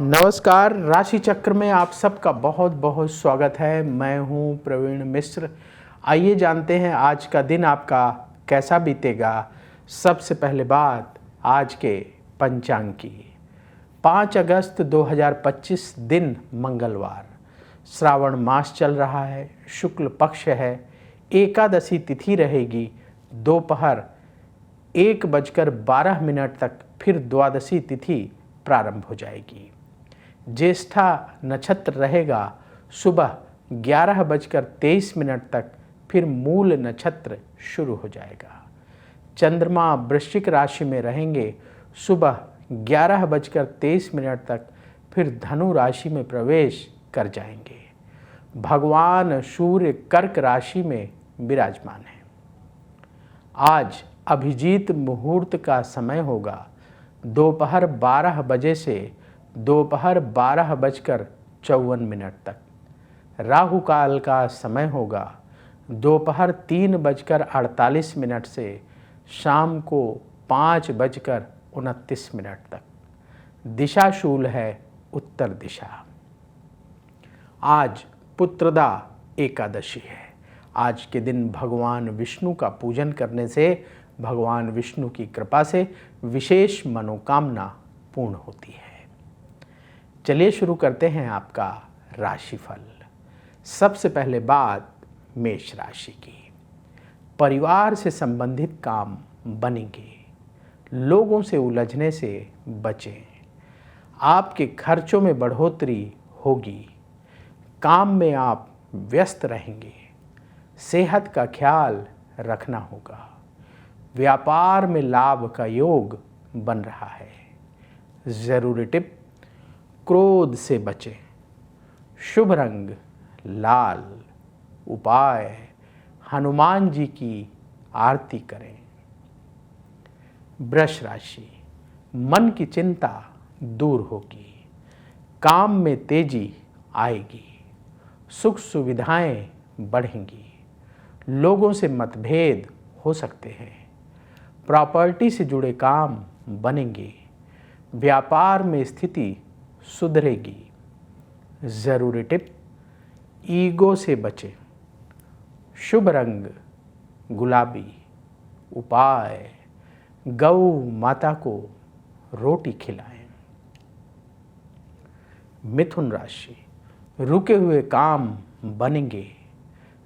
नमस्कार, राशि चक्र में आप सबका बहुत बहुत स्वागत है। मैं हूं प्रवीण मिश्र। आइए जानते हैं आज का दिन आपका कैसा बीतेगा। सबसे पहले बात आज के पंचांग की। 5 अगस्त 2025 दिन मंगलवार, श्रावण मास चल रहा है, शुक्ल पक्ष है, एकादशी तिथि रहेगी दोपहर 1:12 तक, फिर द्वादशी तिथि प्रारंभ हो जाएगी। ज्येष्ठा नक्षत्र रहेगा सुबह 11:23 तक, फिर मूल नक्षत्र शुरू हो जाएगा। चंद्रमा वृश्चिक राशि में रहेंगे सुबह 11:23 तक, फिर धनु राशि में प्रवेश कर जाएंगे। भगवान सूर्य कर्क राशि में विराजमान है। आज अभिजीत मुहूर्त का समय होगा दोपहर 12 बजे से दोपहर 12:54 तक। राहु काल का समय होगा दोपहर 3:48 से शाम को 5:29 तक। दिशा शूल है उत्तर दिशा। आज पुत्रदा एकादशी है। आज के दिन भगवान विष्णु का पूजन करने से भगवान विष्णु की कृपा से विशेष मनोकामना पूर्ण होती है। चलिए शुरू करते हैं आपका राशिफल। सबसे पहले बात मेष राशि की। परिवार से संबंधित काम बनेंगे। लोगों से उलझने से बचें। आपके खर्चों में बढ़ोतरी होगी। काम में आप व्यस्त रहेंगे। सेहत का ख्याल रखना होगा। व्यापार में लाभ का योग बन रहा है। जरूरी टिप, क्रोध से बचें। शुभ रंग लाल। उपाय, हनुमान जी की आरती करें। वृष राशि, मन की चिंता दूर होगी। काम में तेजी आएगी। सुख सुविधाएं बढ़ेंगी। लोगों से मतभेद हो सकते हैं। प्रॉपर्टी से जुड़े काम बनेंगे। व्यापार में स्थिति सुधरेगी। जरूरी टिप, ईगो से बचें। शुभ रंग गुलाबी। उपाय, गौ माता को रोटी खिलाएं। मिथुन राशि, रुके हुए काम बनेंगे।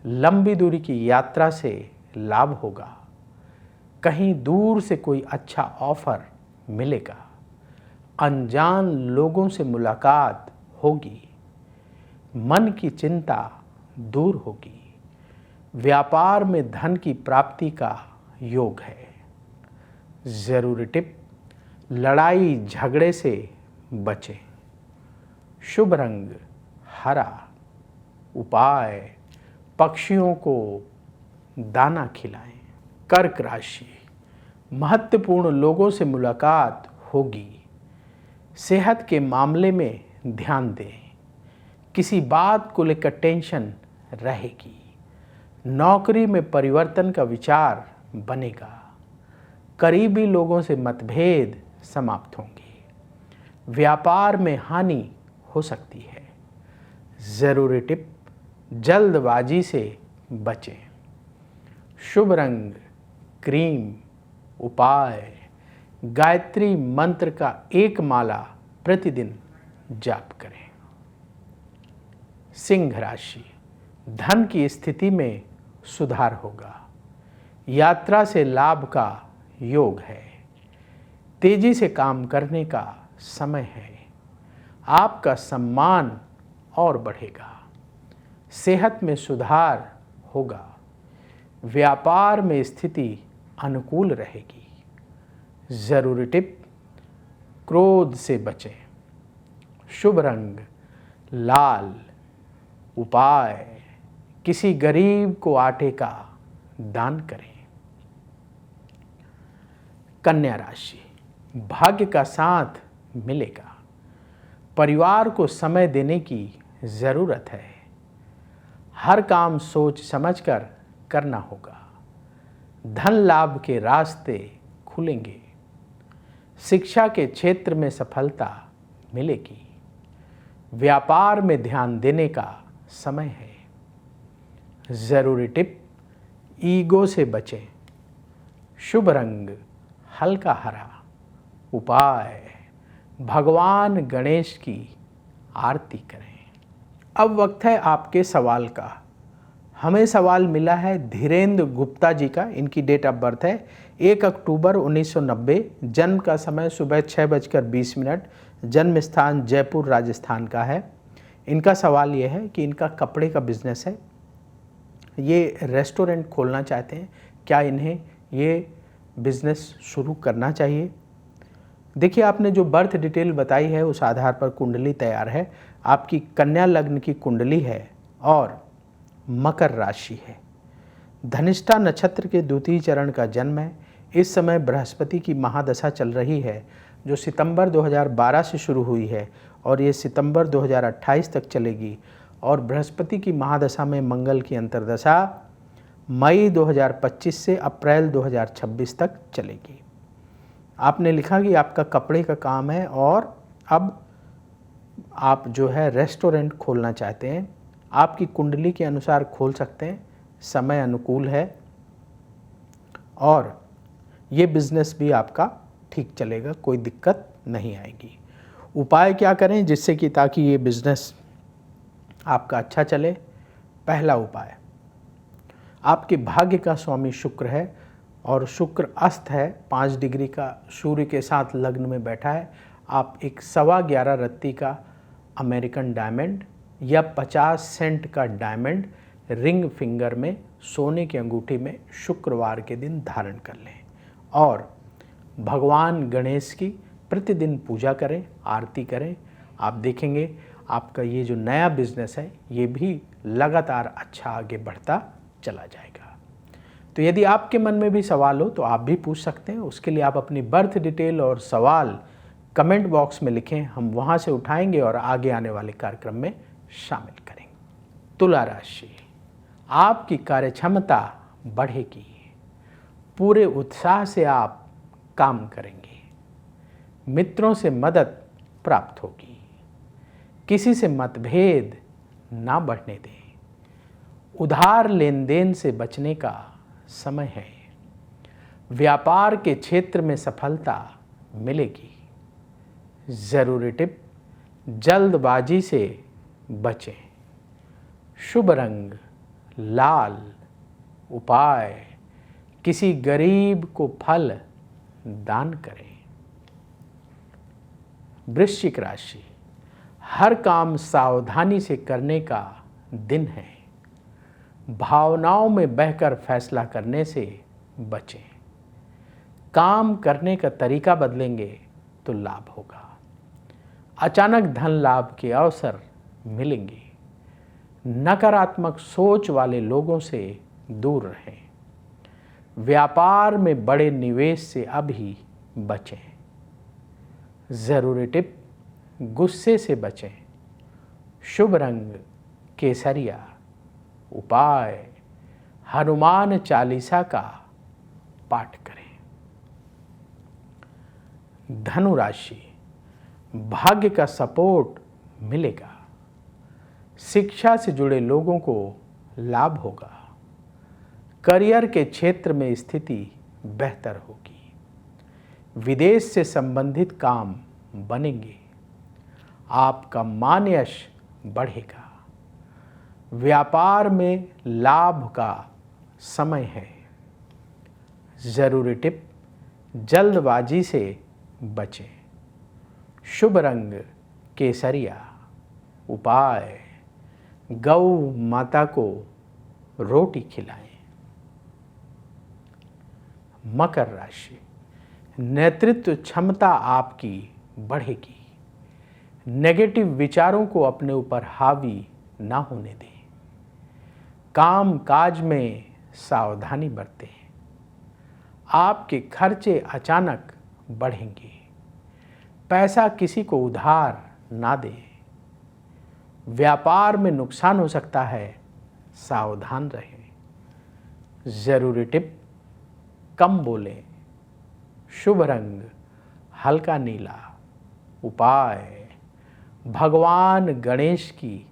लंबी दूरी की यात्रा से लाभ होगा। कहीं दूर से कोई अच्छा ऑफर मिलेगा। अनजान लोगों से मुलाकात होगी। मन की चिंता दूर होगी। व्यापार में धन की प्राप्ति का योग है। जरूरी टिप, लड़ाई झगड़े से बचें। शुभ रंग हरा। उपाय, पक्षियों को दाना खिलाएं। कर्क राशि, महत्वपूर्ण लोगों से मुलाकात होगी। सेहत के मामले में ध्यान दें। किसी बात को लेकर टेंशन रहेगी। नौकरी में परिवर्तन का विचार बनेगा। करीबी लोगों से मतभेद समाप्त होंगे। व्यापार में हानि हो सकती है। जरूरी टिप, जल्दबाजी से बचें। शुभ रंग क्रीम। उपाय, गायत्री मंत्र का एक माला प्रतिदिन जाप करें। सिंह राशि, धन की स्थिति में सुधार होगा। यात्रा से लाभ का योग है। तेजी से काम करने का समय है। आपका सम्मान और बढ़ेगा। सेहत में सुधार होगा। व्यापार में स्थिति अनुकूल रहेगी। जरूरी टिप, क्रोध से बचें। शुभ रंग लाल। उपाय, किसी गरीब को आटे का दान करें। कन्या राशि, भाग्य का साथ मिलेगा। परिवार को समय देने की जरूरत है। हर काम सोच समझकर करना होगा। धन लाभ के रास्ते खुलेंगे। शिक्षा के क्षेत्र में सफलता मिलेगी। व्यापार में ध्यान देने का समय है। ज़रूरी टिप, ईगो से बचें। शुभ रंग हल्का हरा। उपाय, भगवान गणेश की आरती करें। अब वक्त है आपके सवाल का। हमें सवाल मिला है धीरेन्द्र गुप्ता जी का। इनकी डेट ऑफ बर्थ है 1 अक्टूबर 1990। जन्म का समय सुबह 6:20। जन्म स्थान जयपुर राजस्थान का है। इनका सवाल ये है कि इनका कपड़े का बिजनेस है, ये रेस्टोरेंट खोलना चाहते हैं, क्या इन्हें ये बिजनेस शुरू करना चाहिए। देखिए, आपने जो बर्थ डिटेल बताई है उस आधार पर कुंडली तैयार है। आपकी कन्या लग्न की कुंडली है और मकर राशि है। धनिष्ठा नक्षत्र के द्वितीय चरण का जन्म है। इस समय बृहस्पति की महादशा चल रही है जो सितंबर 2012 से शुरू हुई है और ये सितंबर 2028 तक चलेगी। और बृहस्पति की महादशा में मंगल की अंतर्दशा मई 2025 से अप्रैल 2026 तक चलेगी। आपने लिखा कि आपका कपड़े का काम है और अब आप जो है रेस्टोरेंट खोलना चाहते हैं। आपकी कुंडली के अनुसार खोल सकते हैं, समय अनुकूल है और ये बिजनेस भी आपका ठीक चलेगा, कोई दिक्कत नहीं आएगी। उपाय क्या करें जिससे कि ताकि ये बिजनेस आपका अच्छा चले। पहला उपाय, आपके भाग्य का स्वामी शुक्र है और शुक्र अस्त है 5 डिग्री का, सूर्य के साथ लग्न में बैठा है। आप एक 11.25 रत्ती का अमेरिकन डायमंड या 50 सेंट का डायमंड रिंग फिंगर में सोने की अंगूठी में शुक्रवार के दिन धारण कर लें और भगवान गणेश की प्रतिदिन पूजा करें, आरती करें। आप देखेंगे आपका ये जो नया बिजनेस है ये भी लगातार अच्छा आगे बढ़ता चला जाएगा। तो यदि आपके मन में भी सवाल हो तो आप भी पूछ सकते हैं। उसके लिए आप अपनी बर्थ डिटेल और सवाल कमेंट बॉक्स में लिखें, हम वहाँ से उठाएंगे और आगे आने वाले कार्यक्रम में शामिल करेंगे। तुला राशि, आपकी कार्यक्षमता बढ़ेगी, पूरे उत्साह से आप काम करेंगे, मित्रों से मदद प्राप्त होगी, किसी से मतभेद ना बढ़ने दें, उधार लेन देन से बचने का समय है, व्यापार के क्षेत्र में सफलता मिलेगी। ज़रूरी टिप, जल्दबाजी से बचें। शुभ रंग लाल। उपाय, किसी गरीब को फल दान करें। वृश्चिक राशि, हर काम सावधानी से करने का दिन है, भावनाओं में बहकर फैसला करने से बचें। काम करने का तरीका बदलेंगे तो लाभ होगा। अचानक धन लाभ के अवसर मिलेंगे। नकारात्मक सोच वाले लोगों से दूर रहें। व्यापार में बड़े निवेश से अभी बचें। ज़रूरी टिप, गुस्से से बचें। शुभ रंग केसरिया। उपाय, हनुमान चालीसा का पाठ करें। धनु राशि, भाग्य का सपोर्ट मिलेगा, शिक्षा से जुड़े लोगों को लाभ होगा, करियर के क्षेत्र में स्थिति बेहतर होगी, विदेश से संबंधित काम बनेंगे, आपका मान यश बढ़ेगा, व्यापार में लाभ का समय है। ज़रूरी टिप, जल्दबाजी से बचें। शुभ रंग केसरिया। उपाय, गौ माता को रोटी खिलाएं। मकर राशि, नेतृत्व क्षमता आपकी बढ़ेगी, नेगेटिव विचारों को अपने ऊपर हावी ना होने दें, काम काज में सावधानी बरतें, आपके खर्चे अचानक बढ़ेंगे, पैसा किसी को उधार ना दें, व्यापार में नुकसान हो सकता है, सावधान रहें। ज़रूरी टिप, कम बोलें। शुभ रंग हल्का नीला। उपाय, भगवान गणेश की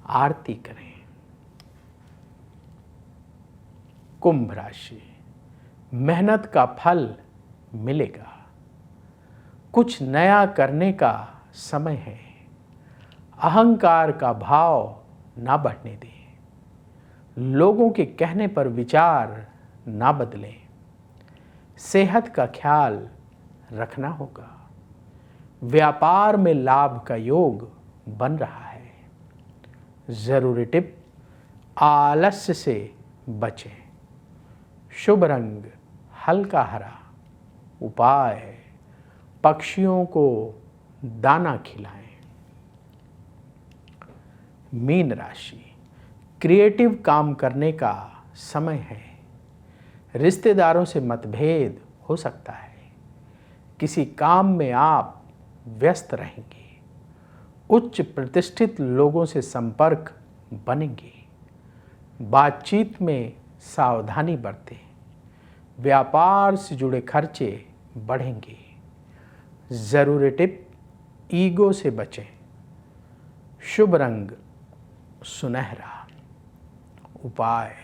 आरती करें। कुंभ राशि, मेहनत का फल मिलेगा। कुछ नया करने का समय है। अहंकार का भाव ना बढ़ने दें। लोगों के कहने पर विचार ना बदलें। सेहत का ख्याल रखना होगा। व्यापार में लाभ का योग बन रहा है। जरूरी टिप, आलस्य से बचें। शुभ रंग हल्का हरा। उपाय, पक्षियों को दाना खिलाएं। मीन राशि, क्रिएटिव काम करने का समय है। रिश्तेदारों से मतभेद हो सकता है। किसी काम में आप व्यस्त रहेंगे। उच्च प्रतिष्ठित लोगों से संपर्क बनेंगे। बातचीत में सावधानी बरतें। व्यापार से जुड़े खर्चे बढ़ेंगे। जरूरी टिप, ईगो से बचें। शुभ रंग सुनहरा। उपाय,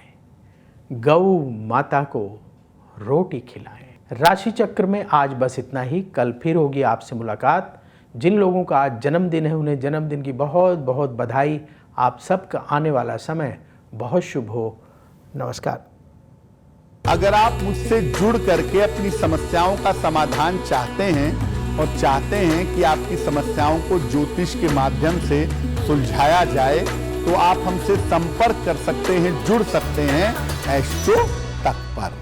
गौ माता को रोटी खिलाएं। राशि चक्र में आज बस इतना ही। कल फिर होगी आपसे मुलाकात। जिन लोगों का आज जन्मदिन है उन्हें जन्मदिन की बहुत बहुत बधाई। आप सबका आने वाला समय बहुत शुभ हो। नमस्कार। अगर आप मुझसे जुड़ करके अपनी समस्याओं का समाधान चाहते हैं और चाहते हैं कि आपकी समस्याओं को ज्योतिष के माध्यम से सुलझाया जाए, तो आप हमसे संपर्क कर सकते हैं, जुड़ सकते हैं एस्ट्रो तक पर।